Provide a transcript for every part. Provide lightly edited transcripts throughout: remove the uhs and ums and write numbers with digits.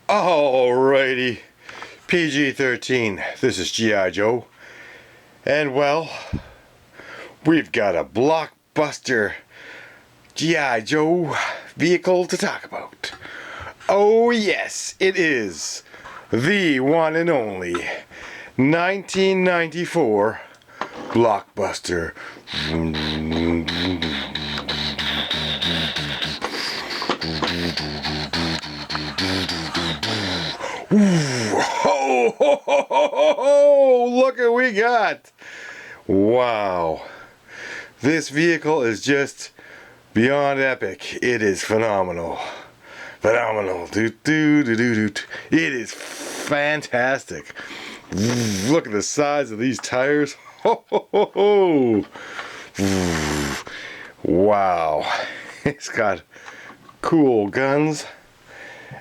Alrighty, PG-13, this is G.I. Joe, and well, we've got a blockbuster G.I. Joe vehicle to talk about. Oh yes, it is the one and only 1994 blockbuster. Ooh, ho, ho, ho, ho, ho, look what we got. Wow, this vehicle is just beyond epic. It is phenomenal. It is fantastic. Look at the size of these tires. Ho, ho, ho, ho. Wow, it's got cool guns.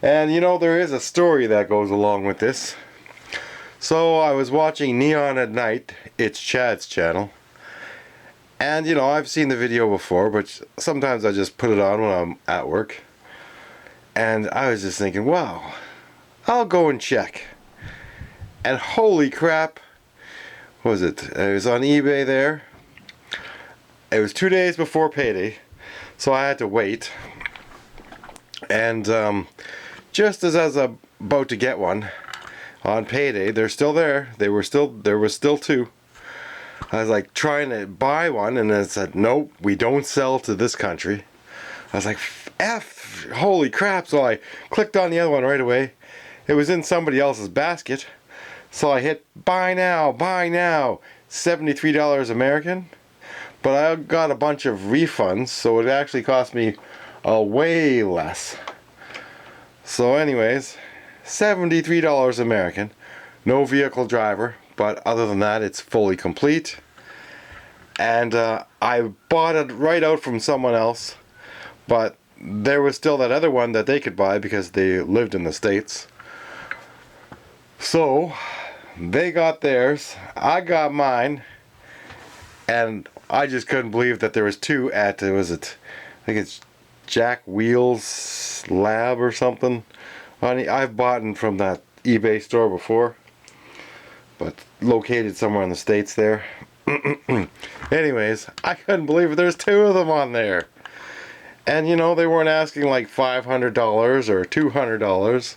And you know, there is a story that goes along with this. So I was watching Neon at Night, it's Chad's channel. And you know, I've seen the video before, but sometimes I just put it on when I'm at work. And I was just thinking, wow, I'll go and check. And holy crap, what was it? It was on eBay there. It was 2 days before payday, so I had to wait. And just as I was about to get one on payday, they're still there. There was still two. I was like trying to buy one, and it said, nope, we don't sell to this country. I was like, F, holy crap. So I clicked on the other one right away. It was in somebody else's basket. So I hit buy now, $73 American. But I got a bunch of refunds, so it actually cost me way less. So anyways, $73 American. No vehicle driver, but other than that, it's fully complete. And I bought it right out from someone else, but there was still that other one that they could buy because they lived in the States. So they got theirs, I got mine, and I just couldn't believe that there was two at, I think it's Jack Wheels Lab or something. I've bought them from that eBay store before, but located somewhere in the States there. Anyways, I couldn't believe it. There's two of them on there. And you know, they weren't asking like $500 or $200.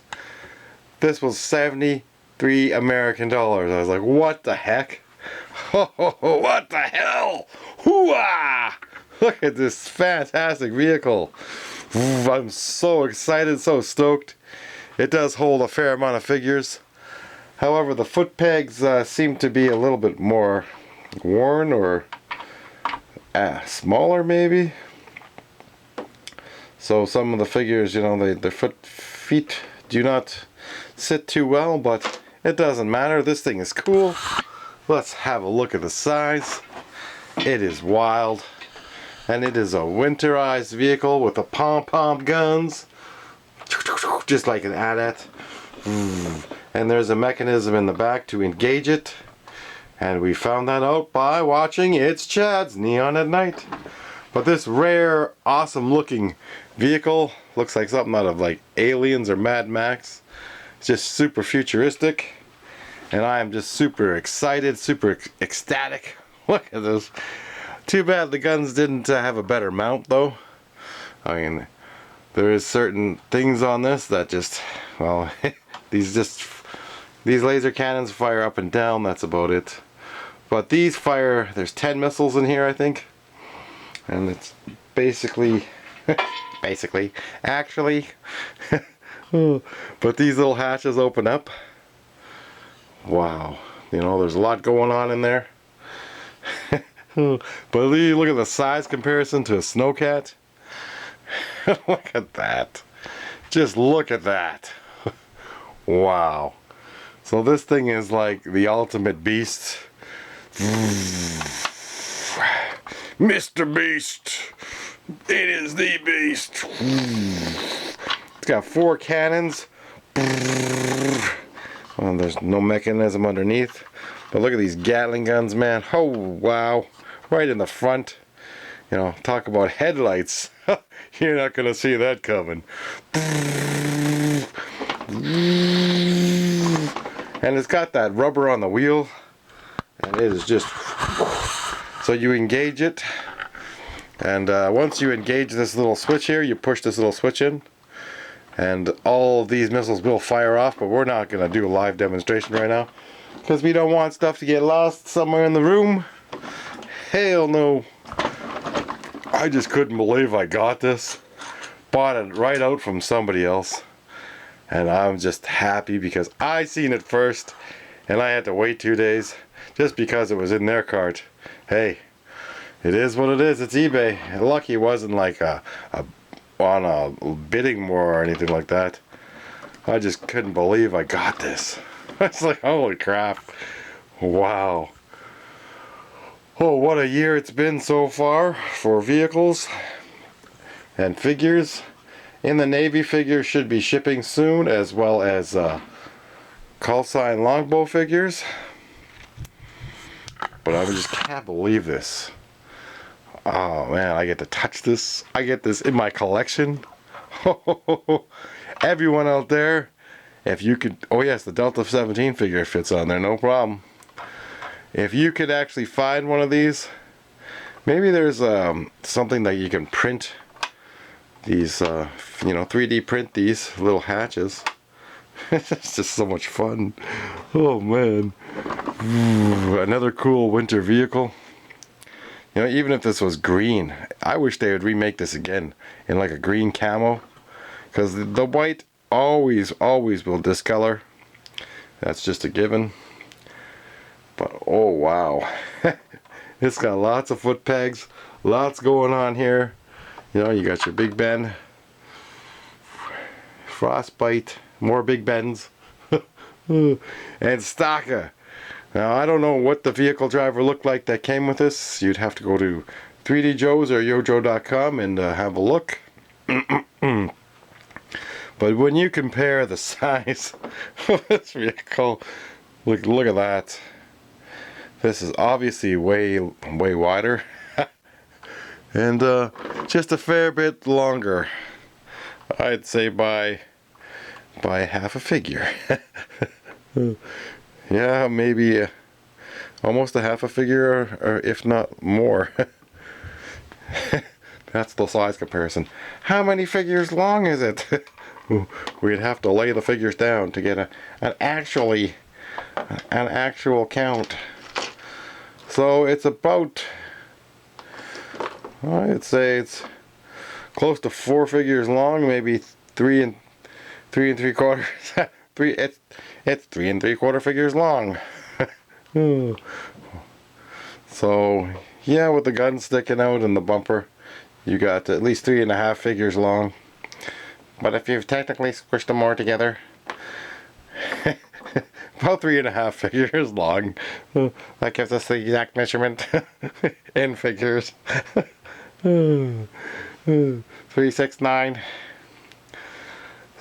This was 73 American dollars. I was like, what the heck? What the hell? Hoo-ah! Look at this fantastic vehicle. I'm so excited, so stoked. It does hold a fair amount of figures. However, the foot pegs seem to be a little bit more worn or smaller maybe. So some of the figures, you know, the feet do not sit too well, but it doesn't matter. This thing is cool. Let's have a look at the size. It is wild. And it is a winterized vehicle with the pom-pom guns. Just like an AT-AT. And there's a mechanism in the back to engage it. And we found that out by watching It's Chad's Neon at Night. But this rare, awesome looking vehicle looks like something out of like Aliens or Mad Max. It's just super futuristic. And I am just super excited, super ecstatic. Look at this. Too bad the guns didn't have a better mount though. I mean, there is certain things on this that just, well, these laser cannons fire up and down, that's about it. But these fire, there's 10 missiles in here I think. And it's basically, actually, but these little hatches open up. Wow, you know, there's a lot going on in there. But look at the size comparison to a snowcat. Look at that. Just look at that. Wow. So this thing is like the ultimate beast. Mr. Beast. It is the beast. It's got 4 cannons. Well, there's no mechanism underneath. But look at these Gatling guns, man. Oh, wow. Right in the front. You know, talk about headlights. You're not going to see that coming. And it's got that rubber on the wheel, and it is just, so you engage it, and once you engage this little switch here, you push this little switch in, and all of these missiles will fire off. But we're not going to do a live demonstration right now because we don't want stuff to get lost somewhere in the room. Hell no. I just couldn't believe I got this. Bought it right out from somebody else, and I'm just happy because I seen it first, and I had to wait 2 days just because it was in their cart. Hey, it is what it is. It's eBay. Lucky it wasn't like on a bidding war or anything like that. I just couldn't believe I got this. It's like, holy crap. Wow. Oh, what a year it's been so far for vehicles and figures. In the Navy, figures should be shipping soon, as well as call sign longbow figures. But I just can't believe this. Oh man, I get to touch this. I get this in my collection. Everyone out there, if you could, oh yes, the Delta 17 figure fits on there, no problem. If you could actually find one of these, maybe there's something that you can print these, 3D print these little hatches. It's just so much fun. Oh man. Another cool winter vehicle. You know, even if this was green, I wish they would remake this again in like a green camo, because the white always will discolor. That's just a given. But oh wow. It's got lots of foot pegs, lots going on here. You know, you got your Big Ben, Frostbite, more Big Bens, and Staka. Now, I don't know what the vehicle driver looked like that came with this. You'd have to go to 3DJoes or yojo.com and have a look. But when you compare the size of this vehicle, look at that. This is obviously way wider. And just a fair bit longer. I'd say by half a figure. Yeah, maybe almost a half a figure, or if not more. That's the size comparison. How many figures long is it? We'd have to lay the figures down to get an actual count. So it's about, I'd say it's close to 4 figures long, maybe 3 and 3/4. It's 3 3/4 figures long. So yeah, with the gun sticking out and the bumper, you got at least 3.5 figures long. But if you've technically squished them more together, about 3.5 figures long. That gives us the exact measurement in figures. 369.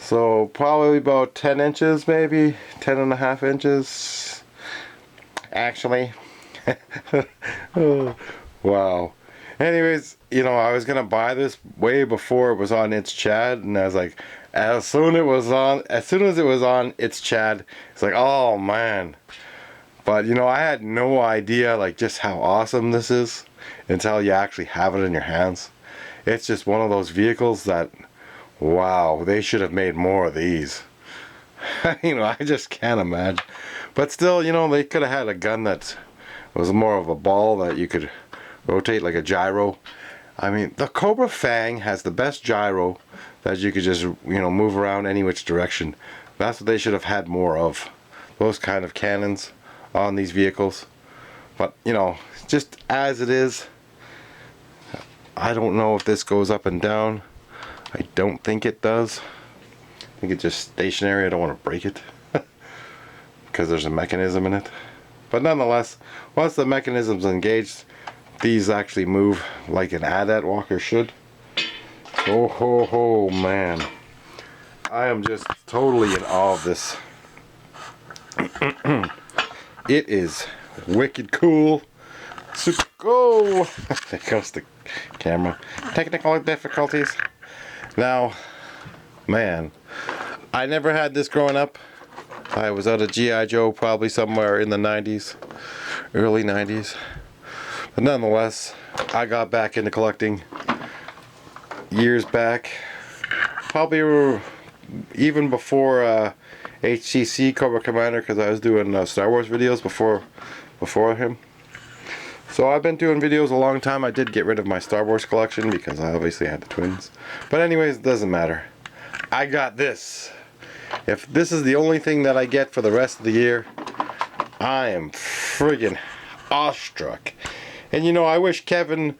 So probably about 10 inches, maybe 10.5 inches. Actually. Wow. Anyways, you know, I was gonna buy this way before it was on It's Chad, and I was like, as soon as it was on It's Chad, it's like, oh man. But you know, I had no idea like just how awesome this is until you actually have it in your hands. It's just one of those vehicles that, wow, they should have made more of these. You know, I just can't imagine. But still, you know, they could have had a gun that was more of a ball that you could rotate like a gyro. I mean, the Cobra Fang has the best gyro that you could just, you know, move around any which direction. That's what they should have had more of. Those kind of cannons on these vehicles. But, you know, just as it is, I don't know if this goes up and down. I don't think it does. I think it's just stationary. I don't want to break it because there's a mechanism in it. But nonetheless, once the mechanism's engaged, these actually move like an AT-AT walker should. Oh ho ho, man. I am just totally in awe of this. It is wicked cool. Super cool. There goes the camera. Technical difficulties. Now, man, I never had this growing up. I was out of G.I.Joe probably somewhere in the 90s, early 90s. But nonetheless, I got back into collecting years back. Probably even before HCC Cobra Commander, because I was doing Star Wars videos before him. So I've been doing videos a long time. I did get rid of my Star Wars collection because I obviously had the twins. But anyways, it doesn't matter. I got this. If this is the only thing that I get for the rest of the year, I am friggin' awestruck. And you know, I wish Kevin,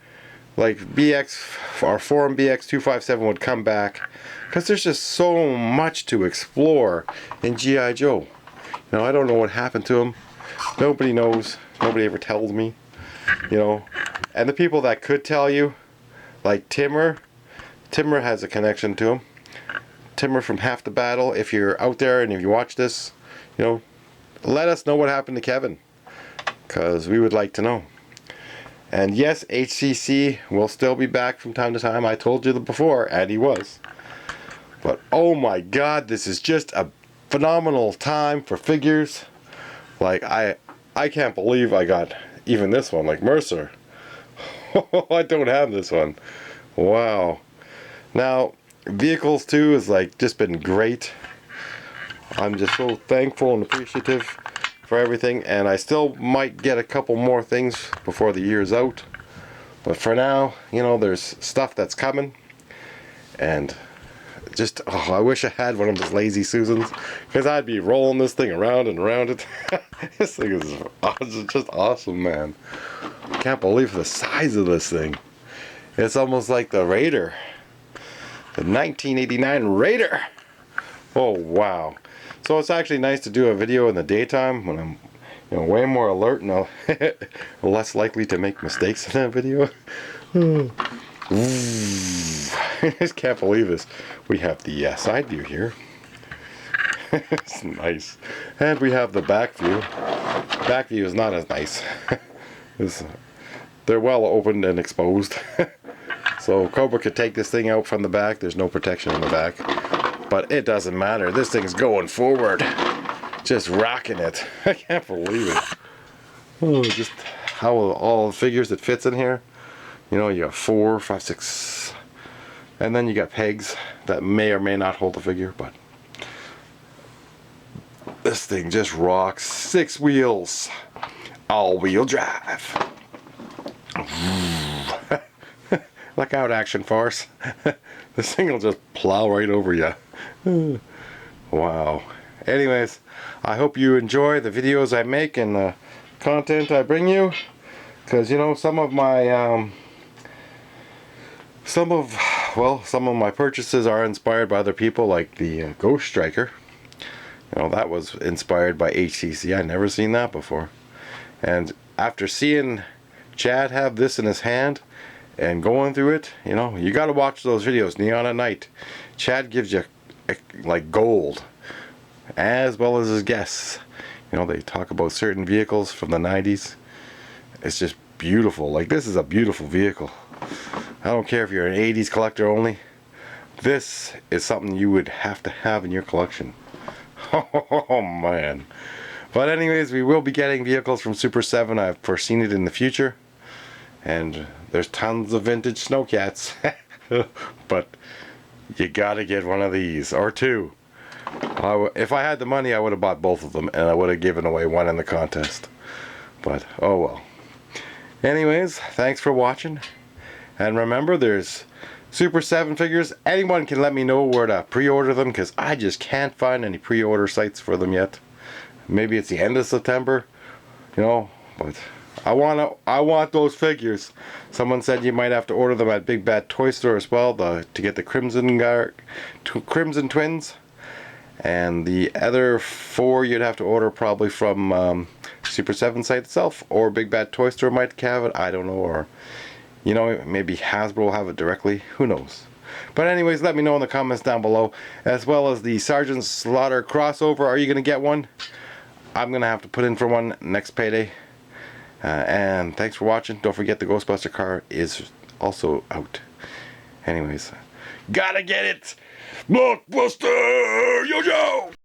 like BX or Forum BX257 would come back, because there's just so much to explore in G.I. Joe. You know, I don't know what happened to him. Nobody knows. Nobody ever tells me. You know, and the people that could tell you, like Timmer has a connection to him. Timmer from Half the Battle, if you're out there and if you watch this, you know, let us know what happened to Kevin, because we would like to know. And yes, HCC will still be back from time to time. I told you before, and he was. But oh my god, this is just a phenomenal time for figures. Like, I can't believe I got even this one, like Mercer. I don't have this one. Wow. Now, vehicles too has like just been great. I'm just so thankful and appreciative for everything, and I still might get a couple more things before the year's out. But for now, you know, there's stuff that's coming, and just, oh, I wish I had one of those Lazy Susans, because I'd be rolling this thing around and around it. This thing is just awesome, man. I can't believe the size of this thing. It's almost like the Raider. The 1989 Raider. Oh, wow. So it's actually nice to do a video in the daytime when I'm, you know, way more alert and less likely to make mistakes in that video. I just can't believe this. We have the side view here. It's nice. And we have the back view. Back view is not as nice. They're well opened and exposed. So Cobra could take this thing out from the back. There's no protection in the back. But it doesn't matter. This thing's going forward. Just rocking it. I can't believe it. Oh, just how all the figures it fits in here. You know, you got 4, 5, 6. And then you got pegs that may or may not hold the figure, but this thing just rocks. 6 wheels. All-wheel drive. Look out, Action Force. This thing will just plow right over you. Wow. Anyways, I hope you enjoy the videos I make and the content I bring you. Because, you know, some of my purchases are inspired by other people, like the Ghost Striker. You know, that was inspired by HCC. I'd never seen that before. And after seeing Chad have this in his hand and going through it, you know, you got to watch those videos, Neon at Night. Chad gives you like gold, as well as his guests. You know, they talk about certain vehicles from the 90s. It's just beautiful. Like, this is a beautiful vehicle. I don't care if you're an 80s collector only. This is something you would have to have in your collection. Oh man. But anyways, we will be getting vehicles from Super 7. I've foreseen it in the future. And there's tons of vintage Snowcats. But you gotta get one of these, or 2. If I had the money, I would have bought both of them, and I would have given away one in the contest. But, oh well. Anyways, thanks for watching. And remember, there's Super 7 figures. Anyone can let me know where to pre-order them, because I just can't find any pre-order sites for them yet. Maybe it's the end of September, you know, but I want those figures. Someone said you might have to order them at Big Bad Toy Store as well to get the Crimson Twins. And the other 4 you'd have to order probably from Super 7 site itself, or Big Bad Toy Store might have it, I don't know, or, you know, maybe Hasbro will have it directly, who knows. But anyways, let me know in the comments down below, as well as the Sergeant Slaughter crossover. Are you going to get one? I'm going to have to put in for one next payday. And thanks for watching. Don't forget the Ghostbuster car is also out. Anyways, gotta get it! Blockbuster! Yo, Joe!